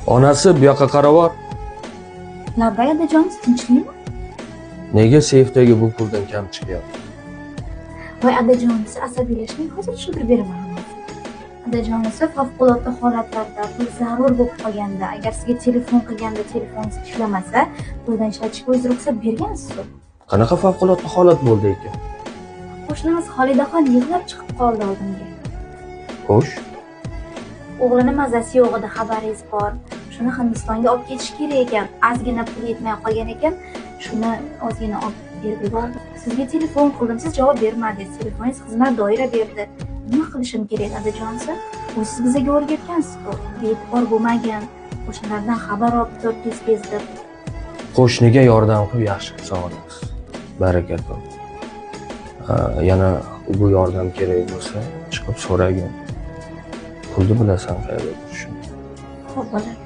Onasi bu yoqqa qarab. Labbay odajon, tinchlikmi? Nega seyfdagi bu puldan kam chiqyapti? Voy odajon, siz asabiylashmang, hozir tushuntirib beraman. Odajon, siz favqulodda holatlarda pul zarur bo'lib qolganda, agar sizga telefon qilganda telefoningiz ishlamasa, puldan ishlatishga o'zingiz ruxsat bergansiz-ku. Qanaqa favqulodda holat bo'ldi ekan? Qo'shnimiz Xolidaxon yig'lab chiqib qoldi oldimga. Xo'sh, O'g'lini mazasi yo'q edi, xabaringiz bor. Shuni Hindistonga olib ketish kerak ekan. Ozgina pul yetmay qolgan ekan. Shuni ozgina olib berib yubordim. Sizga telefon qildim, siz javob bermadingiz. Telefoningiz xizmat doira berdi. Nima qilishim kerak, odajonsi? Siz bizga o'rgatgansiz-ku. E'tibor bo'lmagan. Qo'shnilardan xabar olib turibsiz bezdir. qo'shniga yordam qilib yaxshi qilsa olasiz. Baraka top. Yana bu yordam kerak bo'lsa, chiqib so'ragin. Pulni bilasan qayerda turishini. Xo'p, bo'ladi.